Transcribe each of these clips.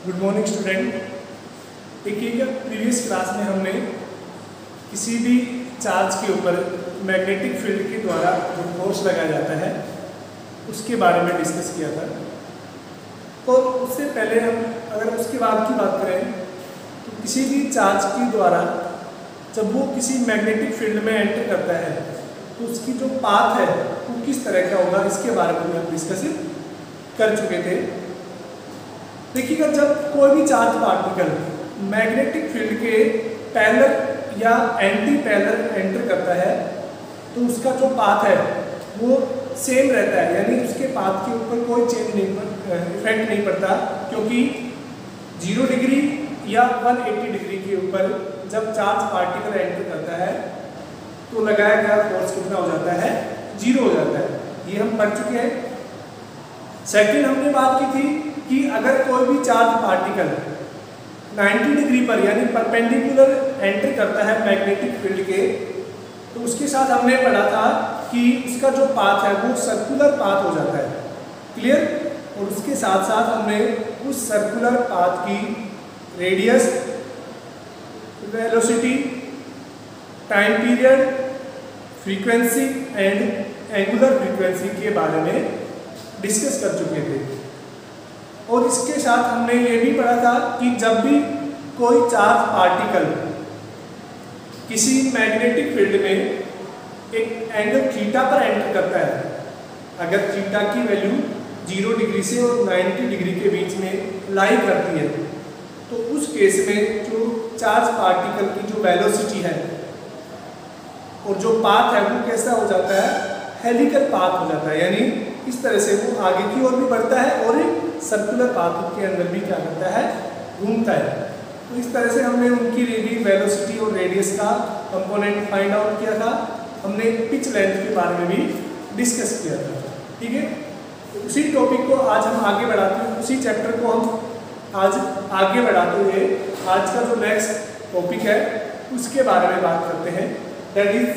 Good morning student. देखिएगा, previous class में हमने किसी भी चार्ज के ऊपर मैग्नेटिक फील्ड के द्वारा जो फोर्स लगाया जाता है उसके बारे में डिस्कस किया था। तो उससे पहले हम अगर उसके बाद की बात करें तो किसी भी चार्ज के द्वारा जब वो किसी मैग्नेटिक फील्ड में एंटर करता है तो उसकी जो पाथ है वो किस तरह का होगा, इसके बारे में हम डिस्कस कर चुके थे। देखिएगा, जब कोई भी चार्ज पार्टिकल मैग्नेटिक फील्ड के पैरेलल या एंटी पैरेलल एंटर करता है तो उसका जो पाथ है वो सेम रहता है, यानी उसके पाथ के ऊपर कोई चेंज नहीं, इफेक्ट नहीं पड़ता, क्योंकि 0 डिग्री या 180 डिग्री के ऊपर जब चार्ज पार्टिकल एंटर करता है तो लगाया गया फोर्स कितना हो जाता है, 0 हो जाता है। ये हम पढ़ चुके हैं। सेकंड हमने बात की थी कि अगर कोई भी चार्ज पार्टिकल 90 डिग्री पर यानी परपेंडिकुलर एंटर करता है मैग्नेटिक फील्ड के, तो उसके साथ हमने पढ़ा था कि उसका जो पाथ है वो सर्कुलर पाथ हो जाता है। क्लियर? और उसके साथ साथ हमने उस सर्कुलर पाथ की radius, velocity, time period, frequency and angular frequency के बारे में डिस्कस कर चुके थे। और इसके साथ हमने ये भी पढ़ा था कि जब भी कोई चार्ज पार्टिकल किसी मैग्नेटिक फील्ड में एक एंगल थीटा पर एंटर करता है, अगर थीटा की वैल्यू 0 डिग्री से और 90 डिग्री के बीच में लाई करती है, तो उस केस में जो चार्ज पार्टिकल की जो वेलोसिटी है और जो पाथ है वो कैसा हो जाता है, हेलिकल पाथ हो जाता है, यानी इस तरह से वो आगे की ओर भी बढ़ता है और सर्कुलर पाथ के अंदर भी क्या करता है, घूमता है। तो इस तरह से हमने उनकी वेलोसिटी और रेडियस का कंपोनेंट फाइंड आउट किया था। हमने पिच लेंथ के बारे में भी डिस्कस किया था। ठीक है, तो उसी टॉपिक को आज हम आगे बढ़ाते हैं, उसी चैप्टर को हम आज आगे बढ़ाते हुए आज का जो नेक्स्ट टॉपिक है उसके बारे में बात करते हैं, that is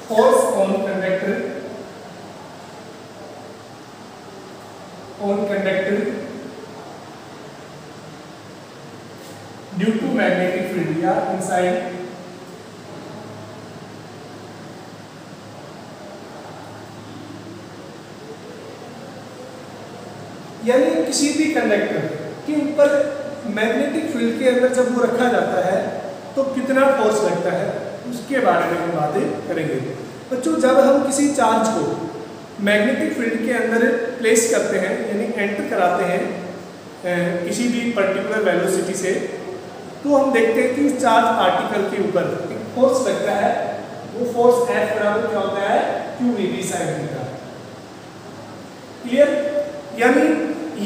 force on conductor due to magnetic field या इनसाइड यानी किसी भी कंडक्टर के ऊपर मैग्नेटिक फील्ड के अंदर जब वो रखा जाता है तो कितना फोर्स लगता है उसके बारे में हम बातें करेंगे। बच्चों, जब हम किसी चार्ज को मैग्नेटिक फील्ड के अंदर प्लेस करते हैं यानी एंटर कराते हैं किसी भी पर्टिकुलर वेलोसिटी से, तो हम देखते हैं कि उस चार्ज पार्टिकल के ऊपर एक फोर्स लगता है। वो फोर्स F बराबर क्या होता है, QED sin थीटा। क्लियर? यानी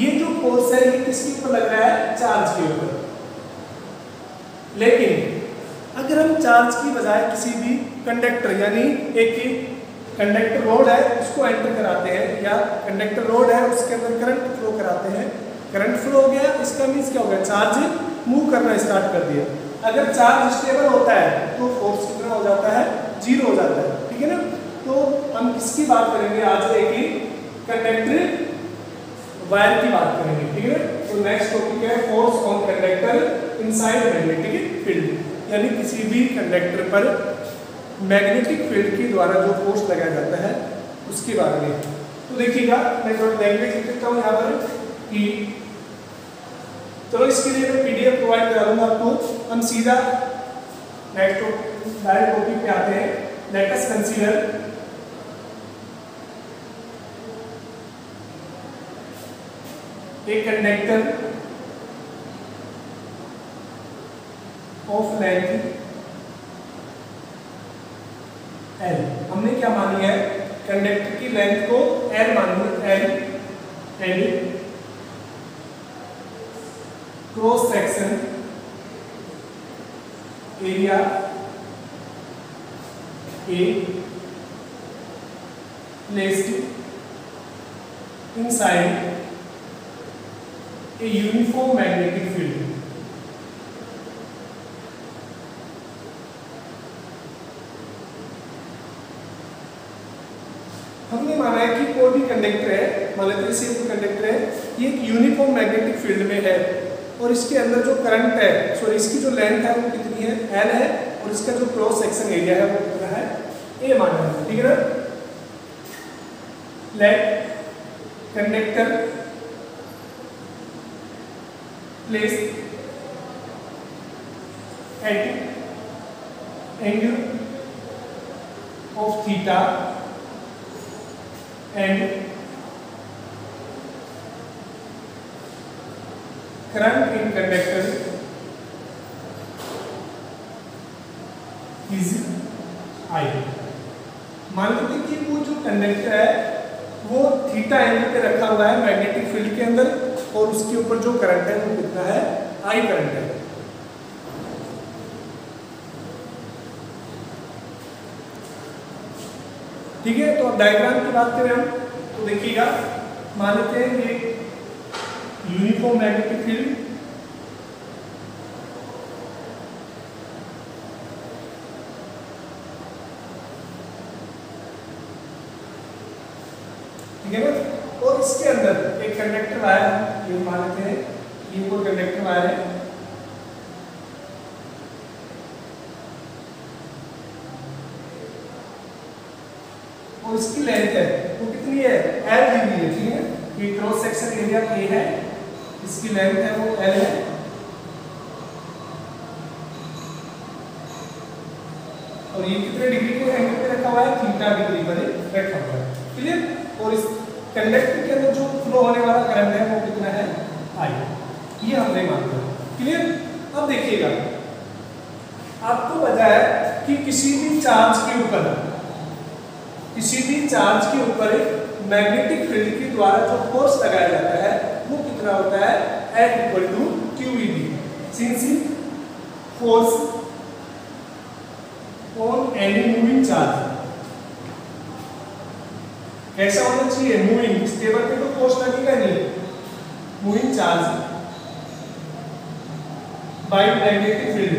ये जो फोर्स है ये किसके ऊपर लग रहा है, चार्ज के ऊपर। लेकिन अगर हम चार्ज की बजाय किसी भी कंडक्टर यानी एक कंडक्टर रोड है उसको एंटर कराते हैं, या कंडक्टर रोड है उसके अंदर करंट फ्लो कराते हैं, करंट फ्लो हो गया, इसका मीन्स क्या हो गया, चार्ज मूव करना स्टार्ट कर दिया। अगर चार्ज स्टेबल होता है तो फोर्स कितना हो जाता है, 0 हो जाता है। ठीक है ना? तो हम किसकी बात करेंगे आज, एक कंडक्टर वायर की बात करेंगे। ठीक है? तो नेक्स्ट टॉपिक है force on conductor inside magnetic field, यानी किसी भी कंडक्टर पर मैग्नेटिक फील्ड के द्वारा जो फोर्स लगाया जाता है उसके बारे में। तो देखिएगा, मैं थोड़ा लैंग्वेज लिख देता हूँ यहाँ पर कि चलो इसके लिए मैं PDF प्रोवाइड करा दूंगा आपको। हम सीधा नेक्स्ट डायरेक्ट टॉपिक पे आते हैं। लेट अस कंसीडर एक कंडक्टर ऑफ लेंथ L। हमने क्या मानी है, कंडक्टर की लेंथ को L मानी है, L and cross section area A placed inside a uniform magnetic field। हमने माना है कि कोई भी कंडक्टर है, मान लेते हैं कंडक्टर है ये एक यूनिफॉर्म मैग्नेटिक फील्ड में है और इसके अंदर जो करंट है, सॉरी इसकी जो लेंथ है वो कितनी है, L है, और इसका जो क्रॉस सेक्शन एरिया है वो कितना है, A माना है, ठीक है ना। Let conductor place at angle of theta and current in conductor is I। मान लीजिए कि वो जो कंडक्टर है वो थीटा एंगल पे रखा हुआ है मैग्नेटिक फील्ड के अंदर, और उसके ऊपर जो करंट है वो कितना है, I करंट है। ठीक है, तो अब डायग्राम की बात करें हम तो देखिएगा, मान लेते हैं ये यूनिफॉर्म मैग्नेटिक फील्ड, ठीक है ना, और इसके अंदर एक कंडक्टर वायर है, ये मान लेते हैं ये कोई कंडक्टर वायर है, और इसकी लेंथ है वो कितनी है, L दी हुई है, ठीक है, ये क्रॉस सेक्शन एरिया A है, इसकी लेंथ है वो L है, और ये कितने डिग्री के एंगल पे रखा हुआ है, थीटा डिग्री पर रखा हुआ है, क्लियर। और इस कंडक्टर के अंदर जो फ्लो होने वाला करंट है वो कितना है, I, ये हमने माना, क्लियर। अब देखिएगा, आपको पता है कि किसी भी चार्ज के ऊपर मैग्नेटिक फील्ड के द्वारा जो फोर्स लगाया जाता है वो कितना होता है, F equal to QED, since force on any moving charge. कैसा होना चाहिए, मूविंग, स्टेबल पे तो फोर्स लगेगा नहीं, moving charge by magnetic field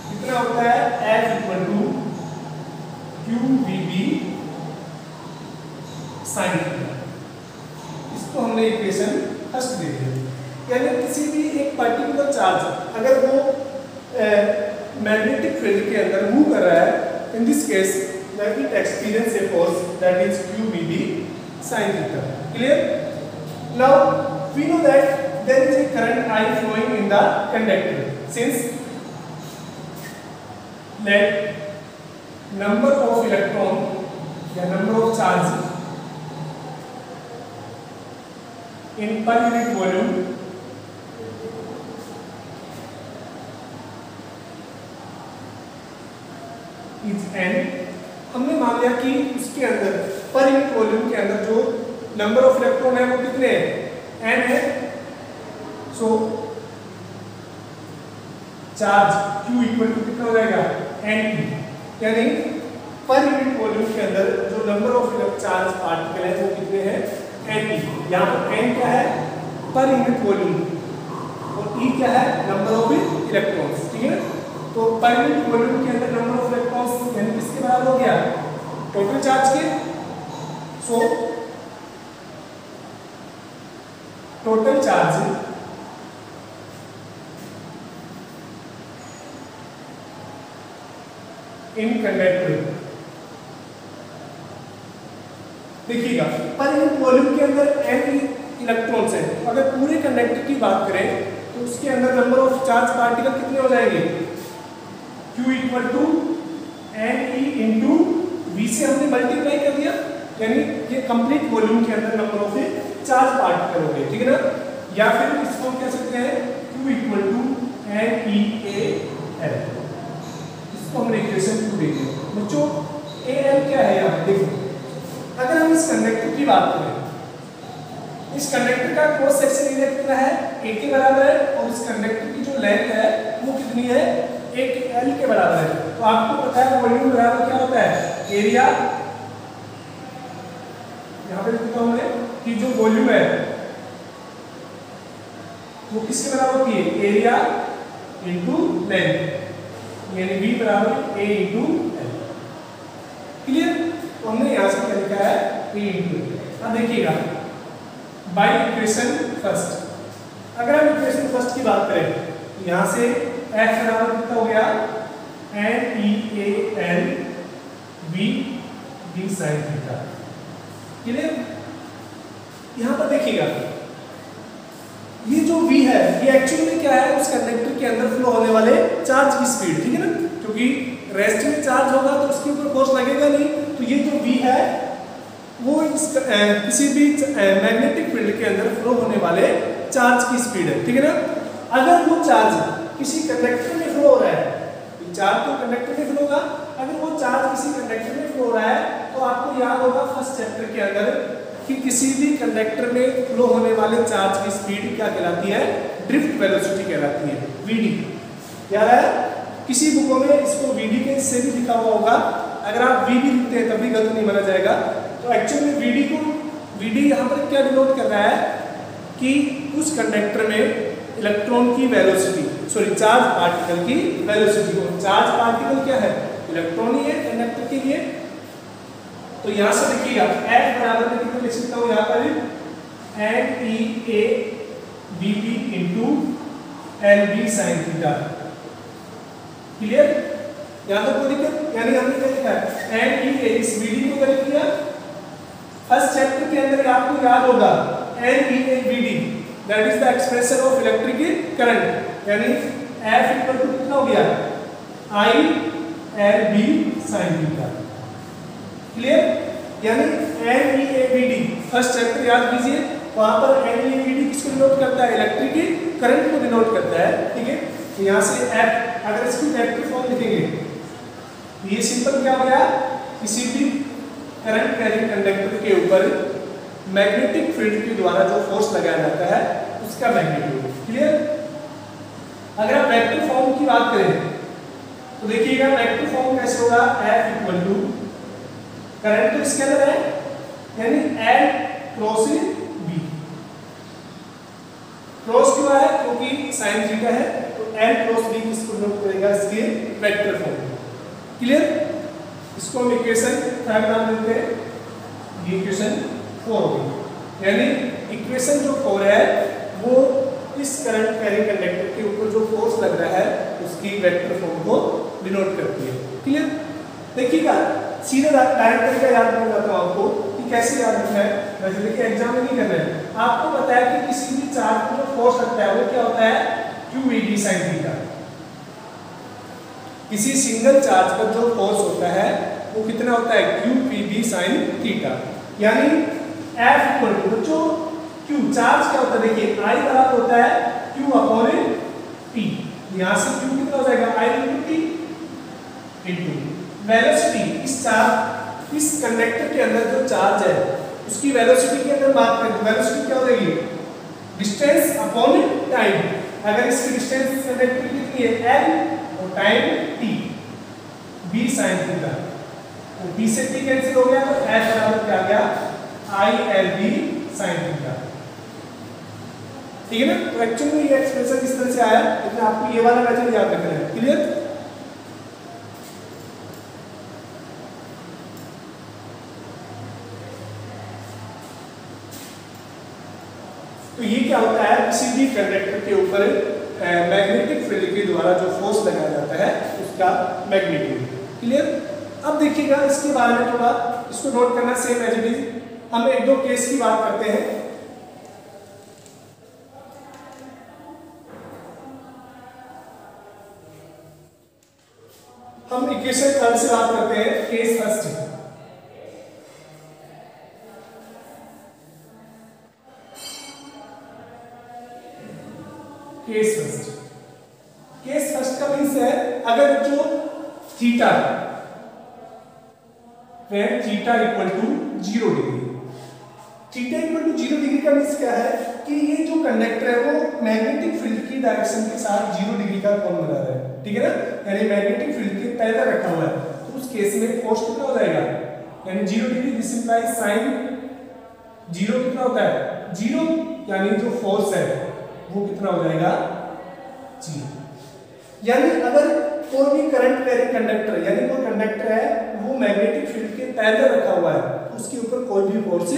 कितना होता है, F equal to QVB sine theta. इसको हमने इक्वेशन फर्स्ट दे दिया, यानी किसी भी एक पर्टिकुलर चार्ज अगर वो मैग्नेटिक फील्ड के अंदर मूव कर रहा है, in this case that it experience a force that is QBB sin theta, clear। Now we know that there is a current I flowing in the conductor, since let number of electron या number of charge in per unit volume is n। हमने मान लिया कि उसके अंदर per unit volume के अंदर जो नंबर ऑफ इलेक्ट्रॉन है वो कितने हैं, n है। सो चार्ज Q इक्वल टू कितना हो जाएगा, n, यानी पर यूनिट वॉल्यूम के अंदर जो नंबर ऑफ चार्ज पार्टिकल है वो कितने हैं, n। यहाँ पर n क्या है, पर यूनिट वॉल्यूम, और E क्या है, नंबर ऑफ इलेक्ट्रॉन्स, ठीक है। तो पर यूनिट वॉल्यूम के अंदर नंबर ऑफ इलेक्ट्रॉन्स यानी किसके बराबर हो गया, टोटल चार्ज के। So total charge in conductor, देखिएगा पर यूनिट वॉल्यूम के अंदर n इलेक्ट्रॉन्स है, अगर पूरे कंडक्टर की बात करें तो उसके अंदर नंबर ऑफ चार्ज पार्टिकल कितने हो जाएंगे, Q equal to NE into V से हमने मल्टीप्लाई कर दिया, यानी ये कंप्लीट वॉल्यूम के अंदर नंबर ऑफ चार्ज पार्टिकल हो गए, ठीक है ना। या फिर इसको हम कह सकते हैं Q इक्वल टू NEAL, इसको हमने इक्वेशन 2 दे दिया। बच्चों AL क्या है यहाँ देखो, अगर हम इस कंडक्टर की बात करें, इस कंडक्टर का क्रॉस सेक्शन एरिया कितना है, A के बराबर है, और इस कंडक्टर की जो लेंथ है वो कितनी है, एक L के बराबर है। तो आपको पता है वॉल्यूम बराबर क्या होता है, एरिया, यहाँ पे लिखता हूं मैं कि जो वॉल्यूम है वो किसके बराबर होती है, एरिया इनटू लेंथ, यानी V बराबर A इनटू L, क्लियर। तो हमने यहाँ से क्या लिखा है, A इनटू। अब देखिएगा बाई इक्वेशन फर्स्ट। अगर हम इक्वेशन फर्स्ट की बात करें तो यहाँ से f बराबर कितना हो गया NEAL V d sin theta. Clear? यहाँ पर देखिएगा ये जो v है ये एक्चुअली में क्या है, उस कंडक्टर के अंदर फ्लो होने वाले चार्ज की स्पीड, ठीक है ना, क्योंकि रेस्ट में चार्ज होगा तो उसके ऊपर फोर्स लगेगा नहीं, तो ये जो v है वो किसी भी मैग्नेटिक फील्ड के अंदर फ्लो होने वाले चार्ज की स्पीड है, ठीक है ना। अगर वो चार्ज किसी कंडक्टर में फ्लो हो रहा है, चार्ज तो कंडक्टर में फ्लो होगा, अगर वो चार्ज किसी कंडक्टर में फ्लो हो रहा है तो आपको याद होगा फर्स्ट चैप्टर के अंदर कि किसी भी कंडक्टर में फ्लो होने वाले चार्ज की स्पीड क्या कहलाती है, ड्रिफ्ट वेलोसिटी कहलाती है, vd। याद है, किसी बुकों में इसको vd के से भी लिखा हुआ होगा, अगर आप v भी लिखते हैं तब भी गलत नहीं माना जाएगा। तो एक्चुअली में vd यहाँ पर क्या डिनोट कर रहा है कि उस कंडक्टर में इलेक्ट्रॉन की वेलोसिटी, सॉरी चार्ज पार्टिकल की वेलोसिटी को, चार्ज पार्टिकल क्या है, इलेक्ट्रॉन ही है कंडक्टर के लिए। तो यहाँ से देखिएगा F बराबर में कितना लिख सकता हूँ यहाँ पर NEABB into LB sine theta. Clear? यहाँ तक कोई दिक्कत? यानी हमने क्या लिखा है NEA, इस BD को क्या किया, फर्स्ट चैप्टर के अंदर आपको याद होगा NEABD that is the expression of electric current, यानी F इक्वल टू कितना हो गया ILB साइन थीटा। क्लियर? यानी NEABD फर्स्ट चैप्टर याद कीजिए, वहां पर NEABD किसको डिनोट करता है, इलेक्ट्रिक करंट को डिनोट करता है, ठीक है। तो यहाँ से F अगर इसकी वेक्टर फॉर्म लिखेंगे ये सिंपल क्या हो गया, किसी भी करंट कैरिंग कंडक्टर के ऊपर मैग्नेटिक फील्ड के द्वारा जो फोर्स लगाया जाता है उसका मैग्नीट्यूड। क्लियर? अगर आप वेक्टर फॉर्म की बात करें तो देखिएगा वेक्टर फॉर्म कैसे होगा, F इक्वल टू करंट तो इसके अंदर है यानी L क्रॉस B। क्रॉस क्यों है, क्योंकि साइन थीटा है, तो L क्रॉस B किसको डिनोट करेगा, इसके वेक्टर फॉर्म। क्लियर? इसको हम इक्वेशन 5 नाम देते हैं, ये इक्वेशन 4 होगी, यानी इक्वेशन जो 4 है वो इस करंट कैरिंग कंडक्टर के ऊपर जो फोर्स लग रहा है उसकी वेक्टर फॉर्म को डिनोट करती है। क्लियर? देखिएगा सीधे डायरेक्ट तरीका याद कर जाता हूं आपको कि कैसे याद रखना है, वैसे देखिए एग्जाम में नहीं करना है, आपको पता है कि किसी भी चार्ज पर जो फोर्स लगता है वो क्या होता है QED sin थीटा। किसी सिंगल चार्ज पर जो फोर्स होता है वो कितना होता है QPB sin थीटा। यानी F इक्वल टू बच्चों Q चार्ज क्या होता है, देखिए I बराबर होता है Q अपॉन T, यहाँ से Q कितना हो जाएगा I into T into velocity. इस चार्ज इस कंडक्टर के अंदर जो चार्ज है उसकी वेलोसिटी की अगर बात करें तो वेलोसिटी क्या हो जाएगी, डिस्टेंस अपॉन टाइम। अगर इसकी डिस्टेंस कंडक्टर की कितनी है L और time T, B sin theta, तो B से T कैंसिल हो गया तो F बराबर क्या आ गया ILB sin थीटा। ठीक है ना। तो एक्चुअली ये एक्सप्रेशन इस तरह से आया, लेकिन आपको ये वाला मेथड याद रखना है। क्लियर? तो ये क्या होता है, किसी भी कंडक्टर के ऊपर मैग्नेटिक फील्ड के द्वारा जो फोर्स लगाया जाता है उसका मैग्नीट्यूड। क्लियर? अब देखिएगा इसके बारे में थोड़ा इसको नोट करना, सेम एज इट इज। हम एक दो केस की बात करते हैं। हम इक्वेशन थर्ड से बात करते हैं, केस फर्स्ट। केस फर्स्ट का मीन्स है अगर जो थीटा है theta equal to 0 degree, theta equal to 0 degree का मीन्स क्या है कि ये जो कंडक्टर है वो मैग्नेटिक फील्ड की डायरेक्शन के साथ 0 डिग्री का कोण बना रहा है। ठीक है ना, यानी मैग्नेटिक फील्ड के पैरेलल रखा हुआ है, तो उस केस में फोर्स कितना हो जाएगा, यानी 0 डिग्री। दिस इंप्लाइज साइन 0 कितना होता है 0, यानी जो फोर्स है वो कितना हो जाएगा 0। यानी अगर कोई भी करंट कैरिंग कंडक्टर, यानी कोई कंडक्टर है वो मैग्नेटिक फील्ड के पैरेलल रखा हुआ है तो उसके ऊपर कोई भी फोर्स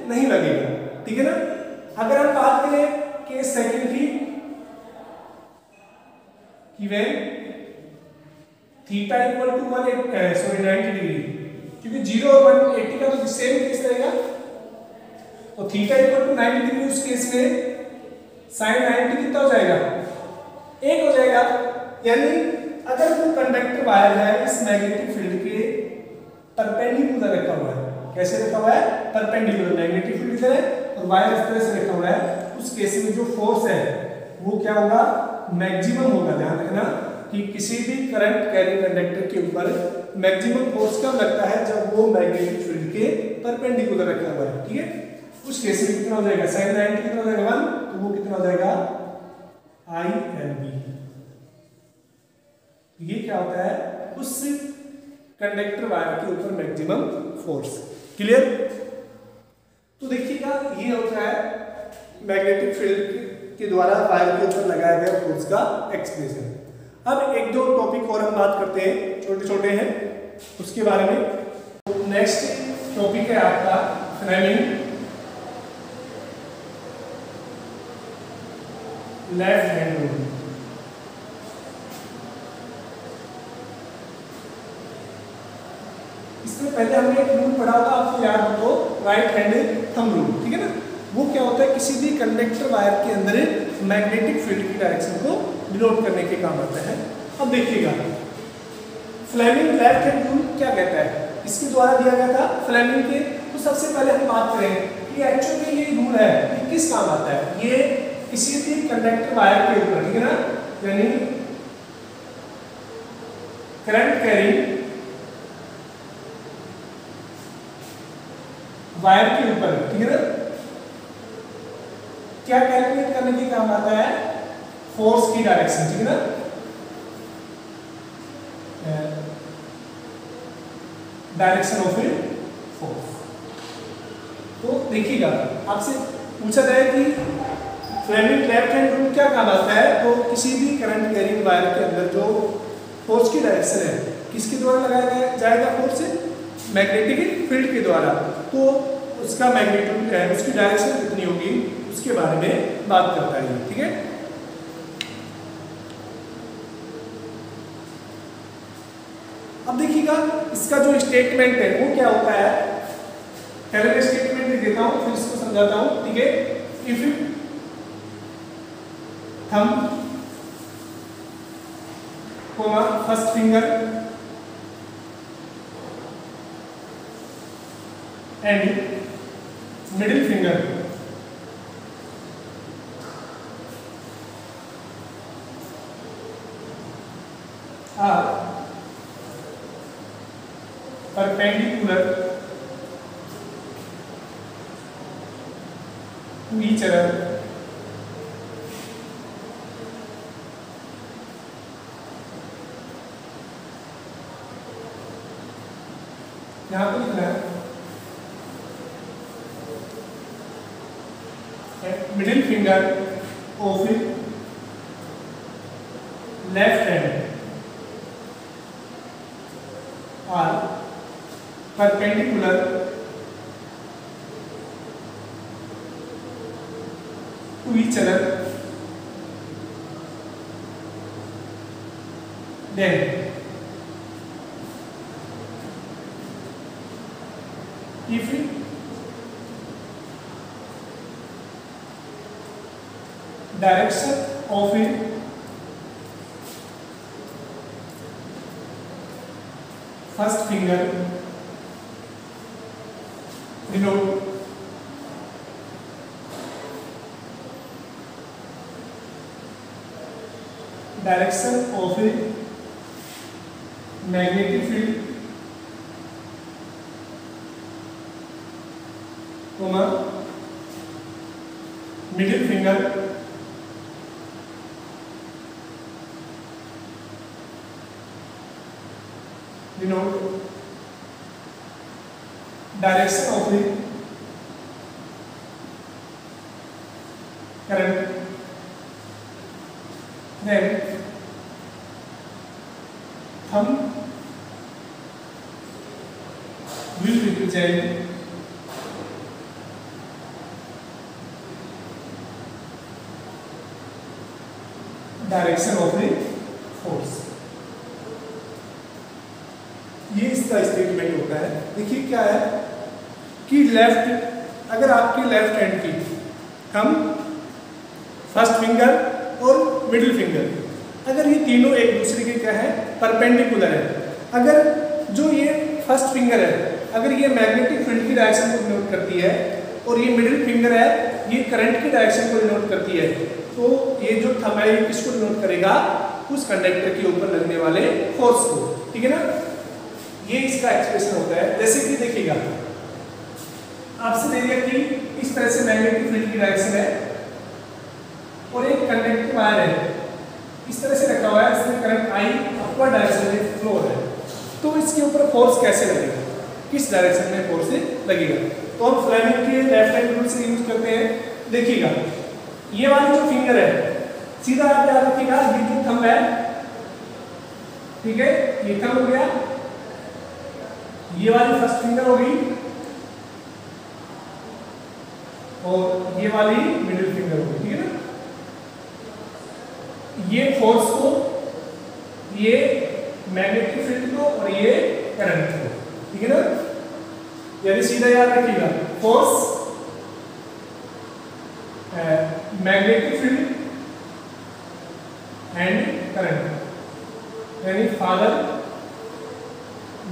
नहीं लगेगा। ठीक है ना। अगर हम बात करें केस सेकंड की कि वे थीटा इक्वल टू 90 डिग्री, क्योंकि 0 और 180 का तो सेम केस रहेगा, तो थीटा इक्वल टू 90 डिग्री उस केस में साइन 90 कितना हो जाएगा, 1 हो जाएगा। यानी अगर वो कंडक्टर वायर है इस मैग्नेटिक फील्ड के परपेंडिकुलर रखा हुआ है, कैसे रखा हुआ है, परपेंडिकुलर, मैग्नेटिक फील्ड इधर है और वायर इस तरह से रखा हुआ है, उस केस में जो फोर्स है वो क्या होगा, मैक्सिमम होगा। ध्यान रखना कि किसी भी करंट कैरिंग कंडक्टर के ऊपर मैक्सिमम फोर्स कब लगता है, जब वो मैग्नेटिक फील्ड के परपेंडिकुलर रखा हुआ है, ठीक है। उस केस में कितना हो जाएगा, साइन 90 कितना हो जाएगा 1, तो वो कितना हो जाएगा ILB। ये क्या होता है, उस कंडक्टर वायर के ऊपर मैक्सिमम फोर्स। क्लियर। तो देखिएगा ये होता है मैग्नेटिक फील्ड के द्वारा वायर के ऊपर लगाया गया फोर्स का एक्सप्रेशन। अब एक दो टॉपिक और हम बात करते हैं, छोटे छोटे हैं उसके बारे में। नेक्स्ट टॉपिक है आपका फ्लेमिंग लेफ्ट हैंड रूल। इसमें पहले हमने एक रूल पढ़ा होगा, आपको याद हो तो, राइट हैंड थंब रूल, ठीक है ना। वो क्या होता है, किसी भी कंडक्टर वायर के अंदर मैग्नेटिक फील्ड की डायरेक्शन को डिनोट करने के काम आता है। अब देखिएगा फ्लेमिंग लेफ्ट हैंड रूल क्या कहता है, इसके द्वारा दिया गया था फ्लेमिंग के। तो सबसे पहले हम बात करें कि एक्चुअली ये रूल है ये किस काम आता है। ये किसी भी कंडक्टर वायर के ऊपर, ठीक है ना, यानी करंट कैरिंग वायर के ऊपर, ठीक है ना, क्या कैलकुलेट करने के काम आता है, फोर्स की डायरेक्शन, ठीक है ना। Direction of force. तो देखिएगा आपसे पूछा जाए कि फ्लेमिंग लेफ्ट हैंड रूल क्या काम आता है, तो किसी भी करंट कैरिंग वायर के अंदर जो फोर्स की डायरेक्शन है किसके द्वारा लगाया जाएगा, फोर्स मैग्नेटिक फील्ड के द्वारा। तो उसका मैग्नीट्यूड है, उसकी डायरेक्शन कितनी होगी उसके बारे में बात करता है, ठीक है। अब देखिएगा इसका जो स्टेटमेंट है वो क्या होता है, पहले मैं स्टेटमेंट लिख देता हूं फिर इसको समझाता हूं, ठीक है। If thumb comma first finger and middle finger are perpendicular to each other, यहाँ पे लिखना है middle finger of left hand are perpendicular to each other, then if direction of first finger denote direction of a magnetic field, comma middle finger denote direction of the current, then thumb will represent direction of the force. ये इसका statement होता है। देखिए क्या है कि left, अगर आपकी लेफ्ट हैंड की हम फर्स्ट फिंगर और मिडिल फिंगर, अगर ये तीनों एक दूसरे के क्या है, परपेंडिकुलर है, अगर जो ये फर्स्ट फिंगर है अगर ये मैग्नेटिक फील्ड की डायरेक्शन को डिनोट करती है और ये मिडिल फिंगर है ये करंट की डायरेक्शन को डिनोट करती है, तो ये जो थंब है ये किसको डिनोट करेगा, उस कंडक्टर के ऊपर लगने वाले फोर्स को। ठीक है ना, ये इसका एक्सप्रेशन होता है। जैसे कि देखिएगा आपसे दे दिया कि इस तरह से मैग्नेटिक फील्ड की डायरेक्शन है और एक कंडक्टर वायर है, इस तरह से रखा हुआ है, इसमें करंट आई अपवर्ड डायरेक्शन में फ्लो है, तो इसके ऊपर फोर्स कैसे लगेगा, किस डायरेक्शन में फोर्स लगेगा। तो हम फ्लेमिंग के लेफ्ट हैंड रूल से यूज करते हैं। देखिएगा ये वाली जो फिंगर है सीधा आप याद रखिएगा, ये जो थंब है, ठीक है, ये थंब हो गया, ये वाली फर्स्ट फिंगर हो गई और ये वाली मिडिल फिंगर हो गई। ठीक है ना, ये फोर्स को, ये मैग्नेटिक फील्ड को और ये करंट को, ठीक है ना, यानी सीधा याद रखिएगा force magnetic field and current, यानी फादर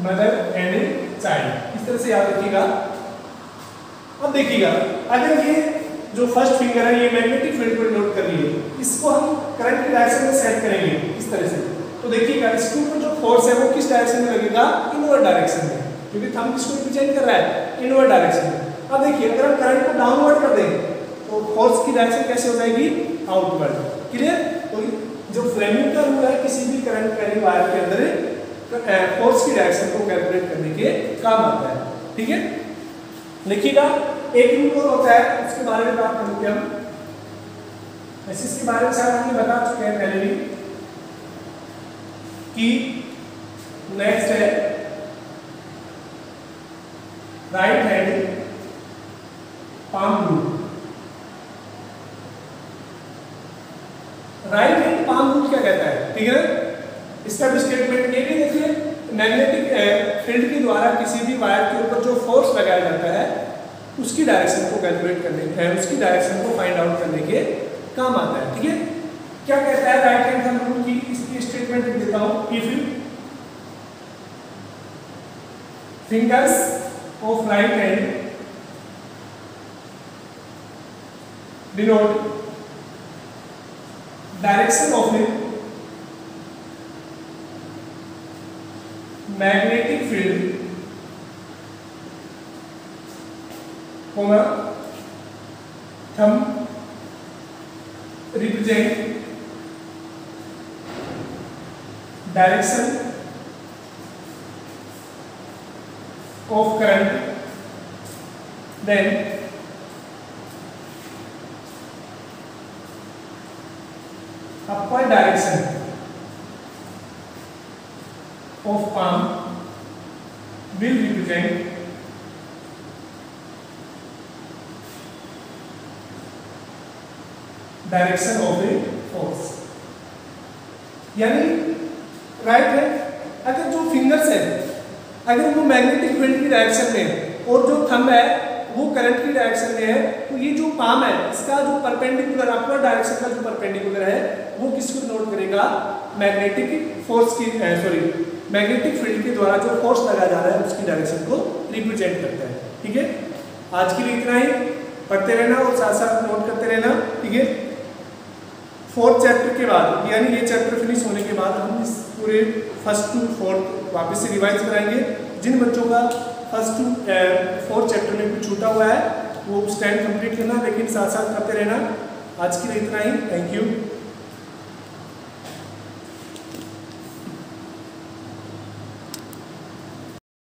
मदर एंड चाइल्ड, इस तरह से याद रखिएगा। अब देखिएगा अगर ये जो फर्स्ट फिंगर है ये मैग्नेटिक फील्ड को डिनोट कर रही है, इसको हम करंट की डायरेक्शन में सेट करेंगे इस तरह से, तो देखिएगा इसके ऊपर जो फोर्स है वो किस डायरेक्शन में लगेगा, इनवर्ड डायरेक्शन में, क्योंकि थंब किसको रिप्रेजेंट कर रहा है, इनवर्ड डायरेक्शन में। अब देखिए अगर हम करंट को डाउनवर्ड कर दें तो फोर्स की डायरेक्शन कैसे हो जाएगी, आउटवर्ड। क्लियर, तो जो फ्लेमिंग का रूल है किसी भी करंट कैरिंग वायर के अंदर फोर्स की डायरेक्शन को कैलकुलेट करने के काम आता है। ठीक है, लिखिएगा एक रूल और होता है, उसके बारे में बात करेंगे हम। वैसे इसके बारे में शायद हमने बता चुके हैं पहले भी कि नेक्स्ट है right hand palm rule. Right hand palm rule क्या कहता है, ठीक है, इसका भी स्टेटमेंट ये भी देखिए, मैग्नेटिक फील्ड के द्वारा किसी भी वायर के ऊपर जो फोर्स लगाया जाता है उसकी डायरेक्शन को कैलकुलेट करने, उसकी डायरेक्शन को फाइंड आउट करने के काम आता है। ठीक है, क्या कहता है राइट हैंड थंब रूल की, इसकी स्टेटमेंट लिख देता हूं। If fingers of right hand denote direction of magnetic field, thumb represent direction of current, then upward direction of palm will represent direction of the force. यानी right hand अगर जो fingers है अगर वो मैग्नेटिक फील्ड की direction में और जो थंब है वो करंट की डायरेक्शन में है, तो ये जो पाम है इसका जो परपेंडिकुलर अपवर्ड डायरेक्शन का जो परपेंडिकुलर है वो किसको नोट करेगा, मैग्नेटिक फोर्स की मैग्नेटिक फील्ड के द्वारा जो फोर्स लगाया जा रहा है उसकी डायरेक्शन को रिप्रेजेंट करता है। ठीक है, आज के लिए इतना ही, पढ़ते रहना और साथ साथ नोट करते रहना। ठीक है, फोर्थ चैप्टर के बाद यानी ये चैप्टर फिनिश होने के बाद हम इस पूरे फर्स्ट टू फोर्थ वापस से रिवाइज कराएंगे। जिन बच्चों का फर्स्ट टू फोर्थ चैप्टर में कुछ छूटा हुआ है वो स्टैंड कंप्लीट करना, लेकिन साथ साथ करते रहना। आज के लिए इतना ही, थैंक यू।